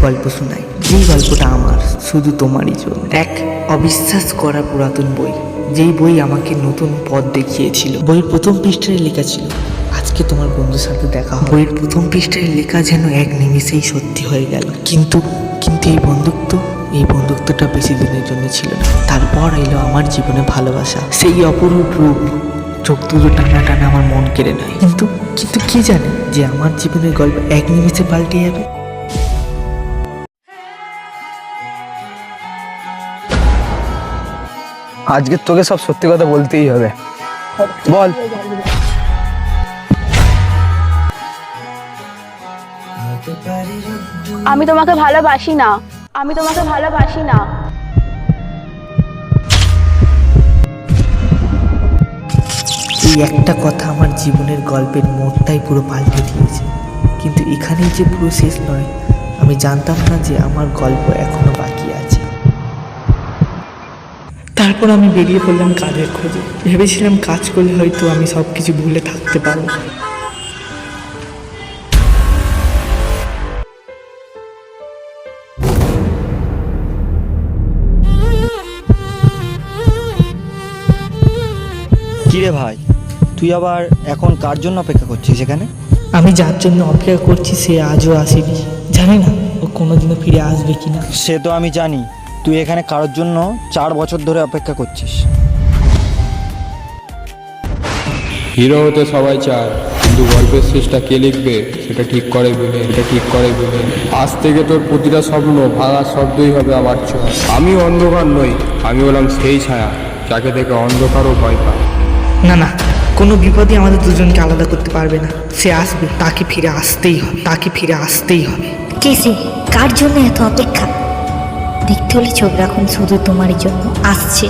গল্প শোনাই, যেই গল্পটা আমার শুধু তোমারই জন্য। এক অবিশ্বাস করা পুরাতন বই, যেই বই আমাকে নতুন পথ দেখিয়েছিল। বইয়ের প্রথম পৃষ্ঠায় লেখা ছিল, আজকে তোমার বন্ধুর সাথে দেখা হবে। বইয়ের প্রথম পৃষ্ঠায় লেখা যেন এক নিমিষেই সত্যি হয়ে গেল। কিন্তু কিন্তু এই বন্ধুত্বটা বেশি দিনের জন্য ছিল না। তারপর এলো আমার জীবনে ভালোবাসা, সেই অপরূপ রূপ, চোখ দুটো টানা টানা আমার মন কেড়ে নেয়। কিন্তু কিন্তু কি জানে যে আমার জীবনের গল্প এক নিমিষে পাল্টে যাবে। আজকে তোকে সব সত্যি কথা বলতেই হবে। বল। আমি তোমাকে ভালোবাসি না, আমি তোমাকে ভালোবাসি না। এই একটা কথা আমার জীবনের গল্পের মোড়টাই পুরো পাল্টে দিয়েছে। কিন্তু এখানেই যে পুরো শেষ নয়, আমি জানতাম না যে আমার গল্প এখনো বাকি আছে। তারপর আমি বেরিয়ে পড়লাম কাজের খোঁজে। ভেবেছিলাম কাজ করলে হয়তো আমি সব কিছু ভুলে থাকতে পারবো। কিরে ভাই, তুই আবার এখন কার জন্য অপেক্ষা করছিস এখানে? আমি যার জন্য অপেক্ষা করছি সে আজও আসেনি। জানি না ও কোনোদিনও ফিরে আসবে কিনা। সে তো আমি জানি, তুই এখানে কারোর জন্য 4 বছর ধরে অপেক্ষা করছিস। হিরো হতে সবাই চায়, কিন্তু গল্পের শেষটা কে লিখবে সেটা ঠিক করে বিনে। আজ থেকে তোর প্রতিটা স্বপ্ন ভাঙার শব্দই হবে আমার ছোঁয়া। আমি অন্ধকার নই, আমি হলাম সেই ছায়া যাকে দেখে অন্ধকারও ভয় পায়। না না, কোনো বিপদই আমাদের দুজনকে আলাদা করতে পারবে না। সে আসবে, তাকে ফিরে আসতেই হবে। কিসে কার জন্য এত অপেক্ষা? দেখতে হলে চোখ রাখুন শুধু তোমারই জন্য। আসছে।